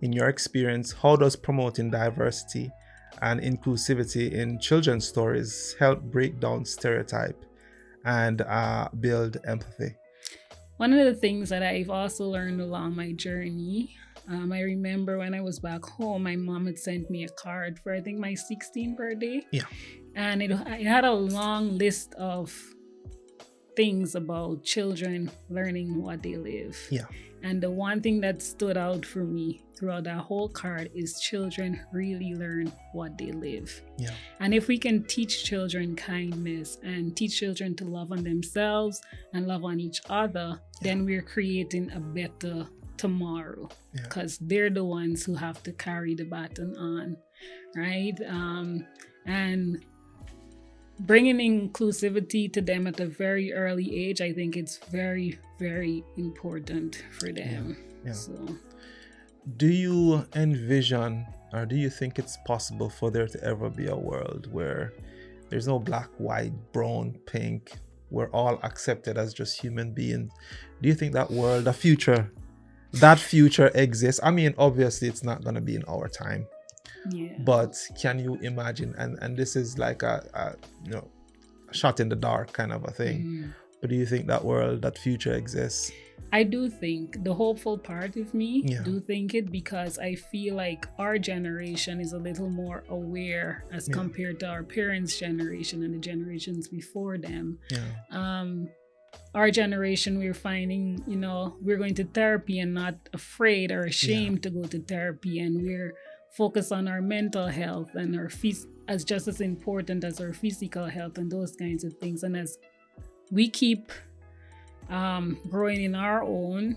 In your experience, how does promoting diversity and inclusivity in children's stories help break down stereotype and build empathy? One of the things that I've also learned along my journey, I remember when I was back home, my mom had sent me a card for I think my 16th birthday. Yeah. And it had a long list of things about children learning what they live. Yeah. And the one thing that stood out for me throughout that whole card is children really learn what they live. Yeah. And if we can teach children kindness and teach children to love on themselves and love on each other, then we're creating a better tomorrow, because they're the ones who have to carry the baton on, right? And bringing inclusivity to them at a very early age, I think it's very, very important for them. Yeah. So, do you envision, or do you think it's possible for there to ever be a world where there's no black, white, brown, pink, we're all accepted as just human beings? Do you think that world, that future exists? I mean, obviously it's not going to be in our time. yeah. But can you imagine, and this is like a shot in the dark kind of a thing, but do you think that future exists? I do think the hopeful part of me do think it, because I feel like our generation is a little more aware as compared to our parents' generation and the generations before them. Our generation, we're finding, we're going to therapy and not afraid or ashamed to go to therapy, and we're focused on our mental health and our as just as important as our physical health and those kinds of things. And as we keep growing in our own,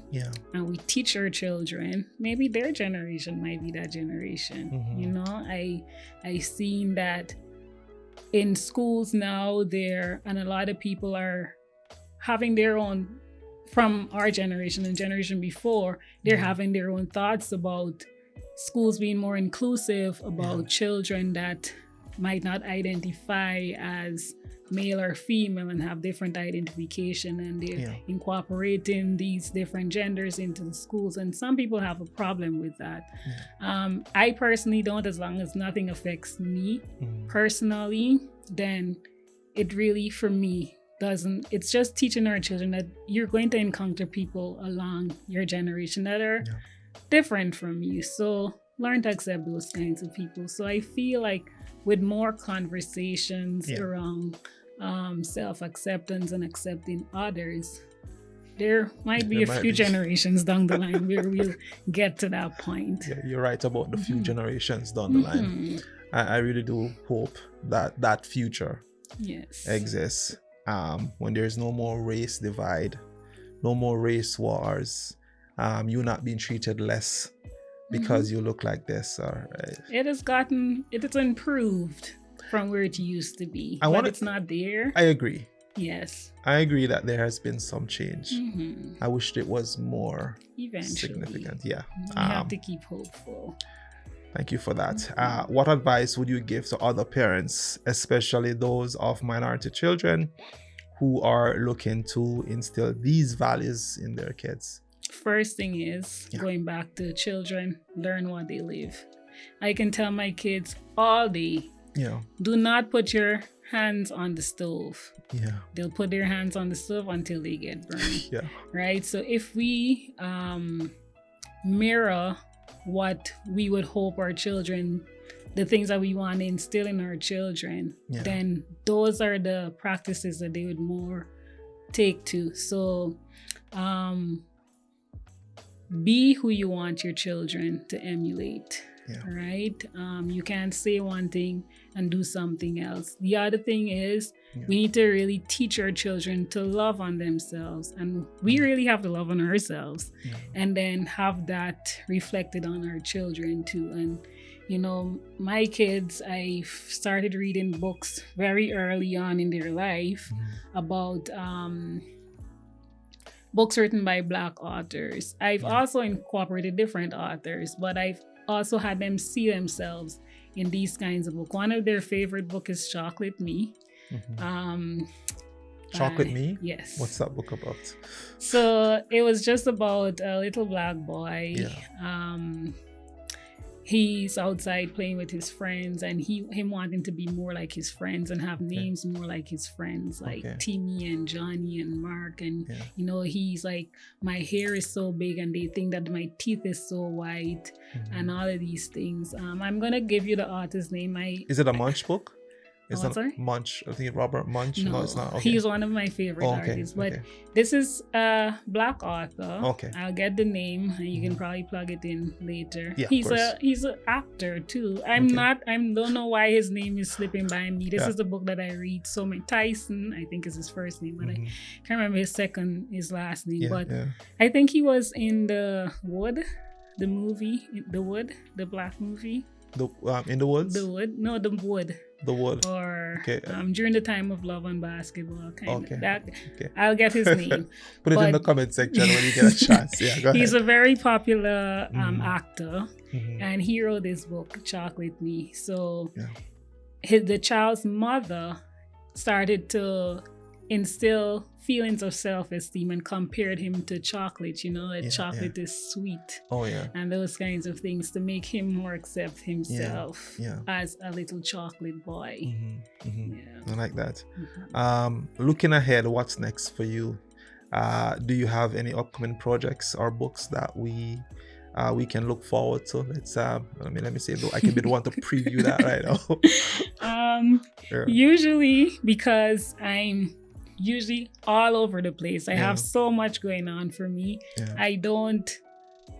and we teach our children, maybe their generation might be that generation. I seen that in schools now and a lot of people are having their own, from our generation and generation before, they're having their own thoughts about schools being more inclusive, about children that might not identify as male or female and have different identification, and they're incorporating these different genders into the schools. And some people have a problem with that. I personally don't, as long as nothing affects me personally, then it really, for me, doesn't. It's just teaching our children that you're going to encounter people along your generation that are different from you. So learn to accept those kinds of people. So I feel like with more conversations around self-acceptance and accepting others, there might be a few generations down the line where we'll get to that point. Yeah, you're right about the few generations down the line. I really do hope that future exists. When there's no more race divide, no more race wars, you not being treated less because you look like this. Or it has improved from where it used to be, but it's not there. I agree. Yes. I agree that there has been some change. I wished it was more significant. We have to keep hopeful. Thank you for that. What advice would you give to other parents, especially those of minority children, who are looking to instill these values in their kids? First thing is going back to children, learn what they live. I can tell my kids all day, do not put your hands on the stove. They'll put their hands on the stove until they get burned. Right? So if we mirror what we would hope our children, the things that we want to instill in our children, then those are the practices that they would more take to. So be who you want your children to emulate. Right? You can't say one thing and do something else. The other thing is we need to really teach our children to love on themselves, and we really have to love on ourselves, and then have that reflected on our children too. And my kids, I started reading books very early on in their life about books written by Black authors. I've also incorporated different authors, but I've also had them see themselves in these kinds of books. One of their favorite books is Chocolate Me. Chocolate Me? Yes. What's that book about? So it was just about a little Black boy. he's outside playing with his friends, and him wanting to be more like his friends and have names more like his friends, like Timmy and Johnny and Mark. And you know, he's like, my hair is so big and they think that my teeth is so white, and all of these things. I'm gonna give you the author's name. Is it a Munch book? Is that Munch? I think Robert Munch. No, it's not. He's one of my favorite artists. But this is a Black author. I'll get the name, and you can probably plug it in later. Yeah, he's an actor too. I don't know why his name is slipping by me. This is the book that I read so many. Tyson, I think, is his first name, but I can't remember his last name. But I think he was in The Wood, the movie, the Black movie. In the Woods? The Wood? No, The Wood. The Wood. Or During the Time of Love and Basketball, kind of. I'll get his name. Put it in the comment section when you get a chance. Yeah, go ahead. He's a very popular actor, and he wrote this book, Chocolate Me. So the child's mother started to instill feelings of self-esteem and compared him to chocolate, you know, that chocolate is sweet. And those kinds of things to make him more accept himself as a little chocolate boy. I like that. Looking ahead, what's next for you? Do you have any upcoming projects or books that we can look forward to? Let me see if I can be the one to preview that right now. Usually, because I'm usually all over the place. I have so much going on for me. I don't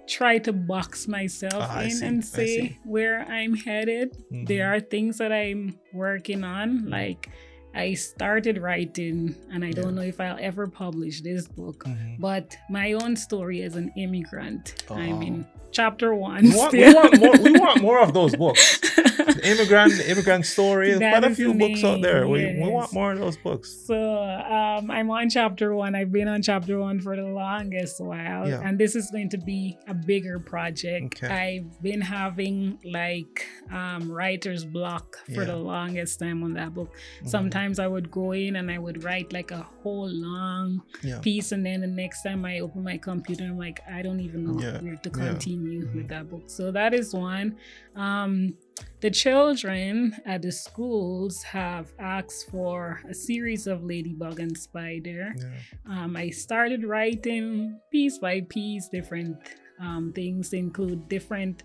try to box myself in and say where I'm headed. There are things that I'm working on. Like, I started writing, and I don't know if I'll ever publish this book, but my own story as an immigrant. I'm in chapter 1. We want more of those books. The immigrant story. Quite a few books out there. We want more of those books. So I'm on chapter 1. I've been on chapter 1 for the longest while, and this is going to be a bigger project. I've been having writer's block for the longest time on that book. Sometimes I would go in and I would write like a whole long piece, and then the next time I open my computer, I'm like, I don't even know where to continue with that book. So that is one. The children at the schools have asked for a series of Ladybug and Spider. I started writing piece by piece different things, include different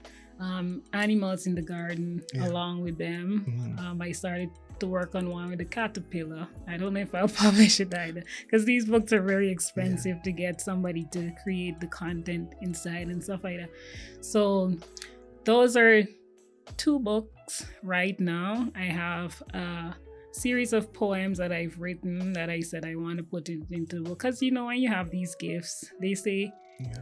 animals in the garden along with them. I started to work on one with a caterpillar. I don't know if I'll publish it either, because these books are very expensive to get somebody to create the content inside and stuff like that. So those are 2 books right now. I have a series of poems that I've written that I said I want to put it into the book, because you know, when you have these gifts, they say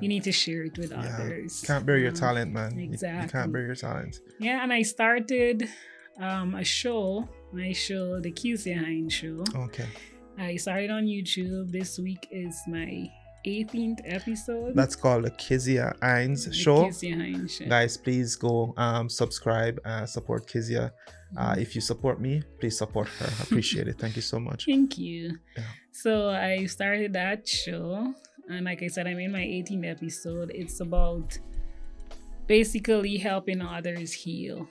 you need to share it with others. You can't bury your talent, man. Exactly. You can't bury your talent. And I started my show, the Kezia Hinds show. I started on YouTube. This week is my 18th episode. That's called the Kezia Hinds show. Kezia Hinds show. Guys, please go subscribe, support Kezia. If you support me, please support her. I appreciate it. Thank you so much. Thank you. So I started that show, and like I said, I'm in my 18th episode. It's about basically helping others heal.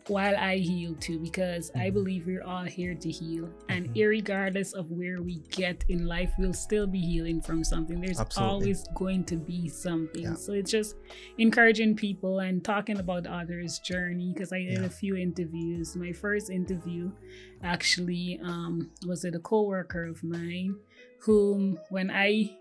While I heal too, because I believe we're all here to heal, and irregardless of where we get in life, we'll still be healing from something. There's always going to be something. So it's just encouraging people and talking about others' journey, because I did a few interviews. My first interview actually was with a co-worker of mine, whom when I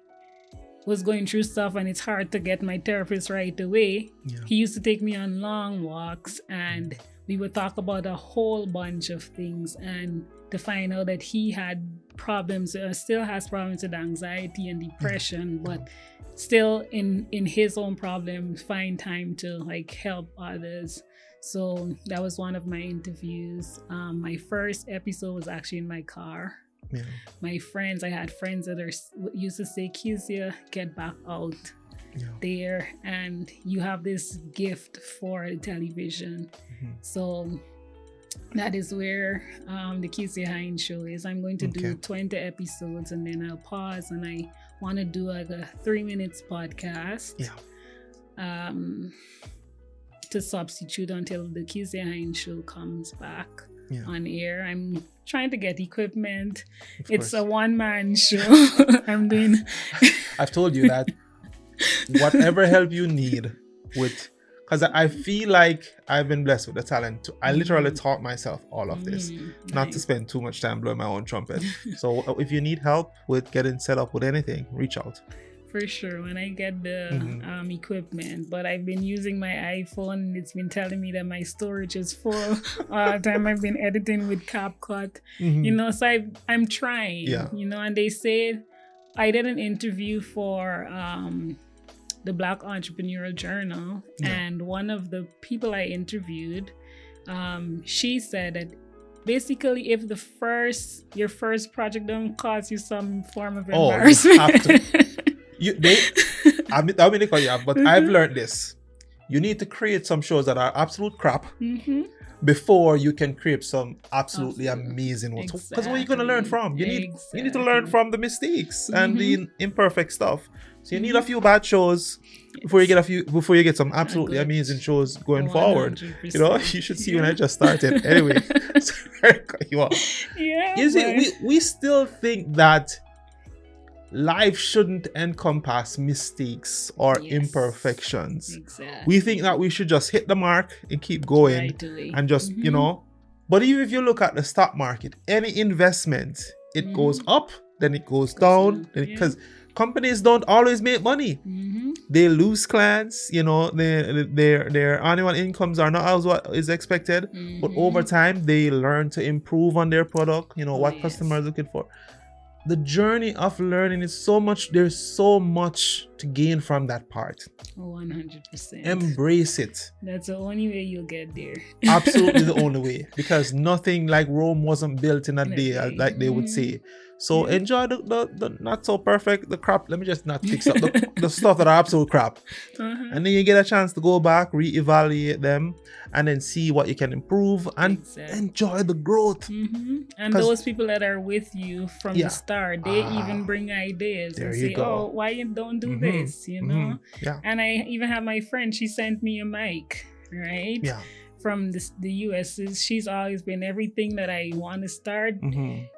was going through stuff and it's hard to get my therapist right away, he used to take me on long walks, and we would talk about a whole bunch of things, and to find out that he had problems, still has problems with anxiety and depression, but still in his own problems find time to like help others. So that was one of my interviews. My first episode was actually in my car. My friends, I had friends that used to say, Kezia, get back out there, and you have this gift for television. So that is where the Kezia Hinds show is. I'm going to do 20 episodes, and then I'll pause, and I want to do like a 3 minutes podcast. to substitute until the Kezia Hinds show comes back on air. I'm trying to get equipment. It's a one-man show. I've told you that whatever help you need with, because I feel like I've been blessed with the talent to, I literally taught myself all of this, not to spend too much time blowing my own trumpet. So if you need help with getting set up with anything, reach out. For sure, when I get the equipment, but I've been using my iPhone and it's been telling me that my storage is full all the time. I've been editing with CapCut, so I'm trying, and they said, I did an interview for the Black Entrepreneurial Journal, and one of the people I interviewed, she said that basically if your first project don't cause you some form of embarrassment. You have to. But I've learned this. You need to create some shows that are absolute crap before you can create some absolutely amazing ones. Because what are you going to learn from? You need to learn from the mistakes and the imperfect stuff. So you need a few bad shows before you get some absolutely amazing shows going 100%. Forward. You should see when I just started. Anyway, sorry to cut you off. We still think that life shouldn't encompass mistakes or imperfections. Exactly. We think that we should just hit the mark and keep going and just, But even if you look at the stock market, any investment, it goes up, then it goes down, because companies don't always make money. They lose clients, their annual incomes are not as what is expected, but over time they learn to improve on their product, what customers are looking for. The journey of learning is so much, there's so much to gain from that part. 100%. Embrace it. That's the only way you'll get there. Absolutely the only way. Because nothing like Rome wasn't built in a day, like they would say. So enjoy the not so perfect, the crap. Let me just not fix up the stuff that are absolute crap. And then you get a chance to go back, reevaluate them, and then see what you can improve and enjoy the growth. And those people that are with you from the start, they even bring ideas and say, why you don't do this, And I even have my friend, she sent me a mic, right? Yeah. From the US. She's always been everything that I want to start.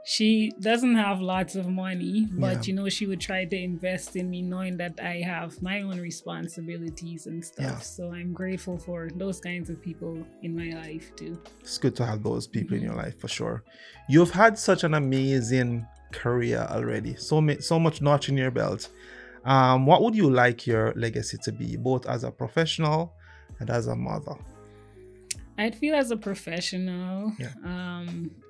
She doesn't have lots of money, but she would try to invest in me, knowing that I have my own responsibilities and stuff. So I'm grateful for those kinds of people in my life too. It's good to have those people in your life for sure. You've had such an amazing career already, so much notch in your belt. What would you like your legacy to be, both as a professional and as a mother? I'd feel as a professional,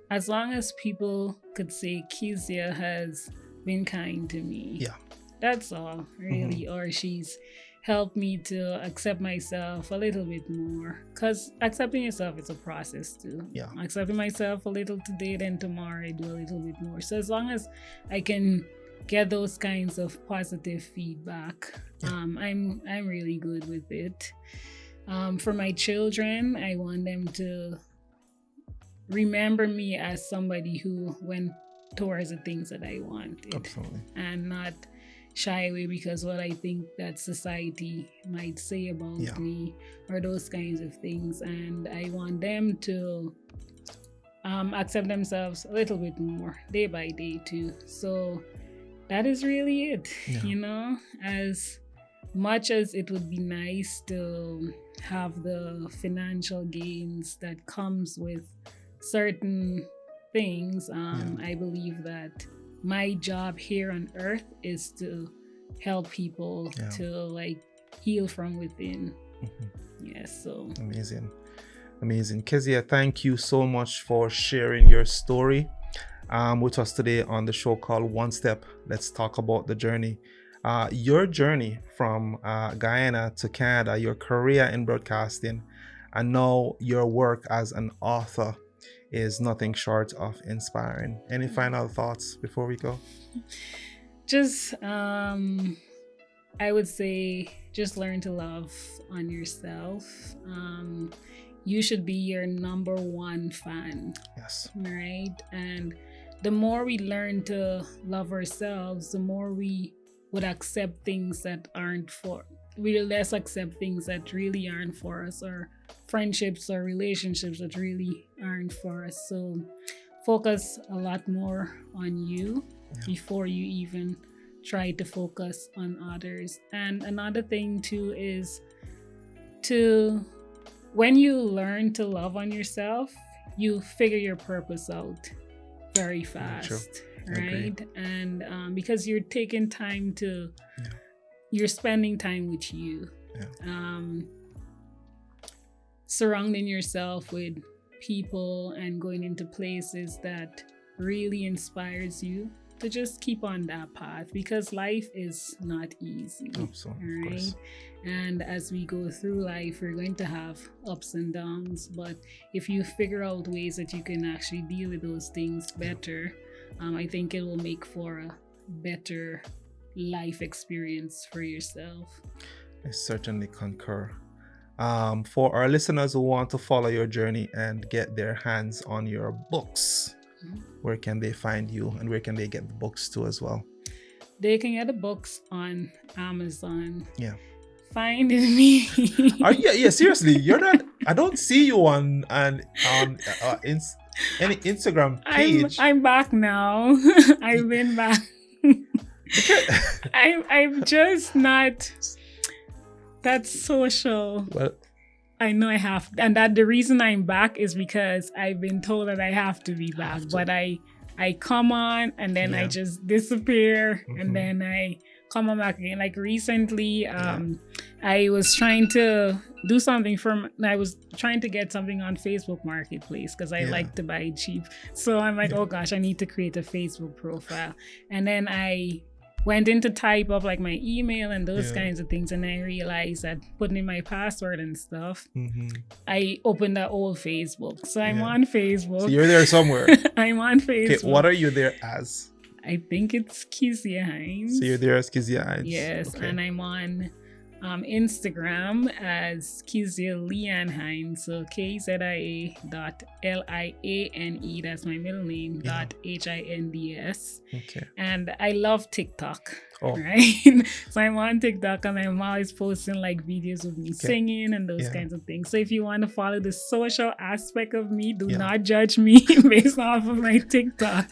as long as people could say Kezia has been kind to me. Yeah. That's all, really. Or she's helped me to accept myself a little bit more. Because accepting yourself is a process too. Yeah. Accepting myself a little today, then tomorrow I do a little bit more. So as long as I can get those kinds of positive feedback, I'm really good with it. For my children, I want them to remember me as somebody who went towards the things that I wanted. Absolutely. And not shy away because what I think that society might say about me or those kinds of things. And I want them to accept themselves a little bit more day by day too. So that is really it, as much as it would be nice to have the financial gains that comes with certain things, I believe that my job here on earth is to help people to heal from within. Yes, so amazing. Kezia, thank you so much for sharing your story with us today on the show called One Step. Let's talk about the journey. Your journey from Guyana to Canada, your career in broadcasting, and now your work as an author is nothing short of inspiring. Any final thoughts before we go? Just, I would say, just learn to love on yourself. You should be your number one fan. Yes. Right? And the more we learn to love ourselves, the more we would accept things that aren't we'll less accept things that really aren't for us, or friendships or relationships that really aren't for us. So focus a lot more on you before you even try to focus on others. And another thing too is when you learn to love on yourself, you figure your purpose out very fast, right? And because you're taking time you're spending time with you, surrounding yourself with people and going into places that really inspires you to just keep on that path, because life is not easy, right? And as we go through life, we're going to have ups and downs, but if you figure out ways that you can actually deal with those things better, I think it will make for a better life experience for yourself. I certainly concur. For our listeners who want to follow your journey and get their hands on your books, where can they find you, and where can they get the books too as well? They can get the books on Amazon. Yeah. Find me. Seriously, you're not. I don't see you on any Instagram page. I'm back now. I've been back. I'm just not that social. Well, I know I have, and that the reason I'm back is because I've been told that I have to be back. But I come on and then I just disappear, and then I come on back again. Like recently, I was trying to do something I was trying to get something on Facebook Marketplace because I like to buy cheap. So I'm like, oh gosh, I need to create a Facebook profile. And then I went in to type up like my email and those kinds of things, and I realized that putting in my password and stuff, I opened that old Facebook. So I'm on Facebook. So you're there somewhere. I'm on Facebook. Okay, what are you there as? I think it's Kezia Hinds. So you're there as Kezia Hinds. Yes, and I'm on Instagram as Kezia Liane Hinds. So KZIA.LIANE, that's my middle name, .HINDS. Okay. And I love TikTok. Right? So I'm on TikTok and I'm always posting like videos of me singing and those kinds of things. So if you want to follow the social aspect of me, do not judge me based off of my TikTok.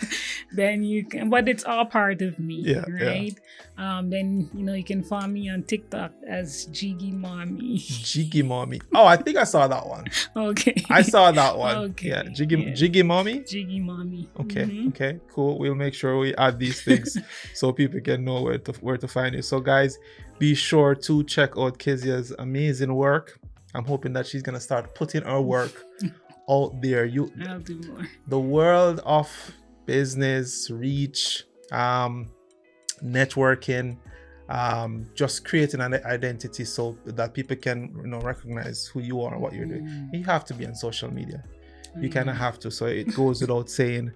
Then you can, but it's all part of me, right? Then you can follow me on TikTok as Jiggy Mommy. Jiggy Mommy. Oh, I think I saw that one. Okay. I saw that one. Okay. Yeah, Jiggy Mommy. Jiggy Mommy. Okay. Okay. Cool. We'll make sure we add these things so people can know where to find you. So guys, be sure to check out Kezia's amazing work. I'm hoping that she's gonna start putting her work out there. I'll do more. The world of business, reach, networking, just creating an identity so that people can recognize who you are and what you're doing. You have to be on social media. You kind of have to. So it goes without saying.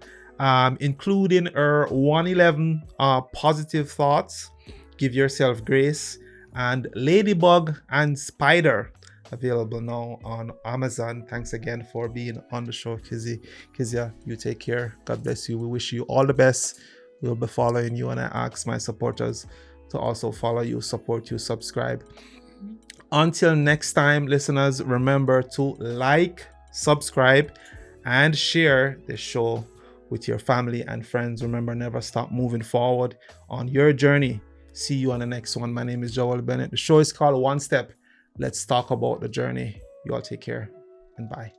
Including her 111 positive thoughts, give yourself grace, and Ladybug and Spider, available now on Amazon. Thanks again for being on the show, Kezia. You take care. God bless you. We wish you all the best. We'll be following you, and I ask my supporters to also follow you, support you, subscribe. Until next time, listeners, remember to like, subscribe, and share the show with your family and friends. Remember, never stop moving forward on your journey. See you on the next one. My name is Joel Bennett. The show is called One Step. Let's talk about the journey. You all take care and bye.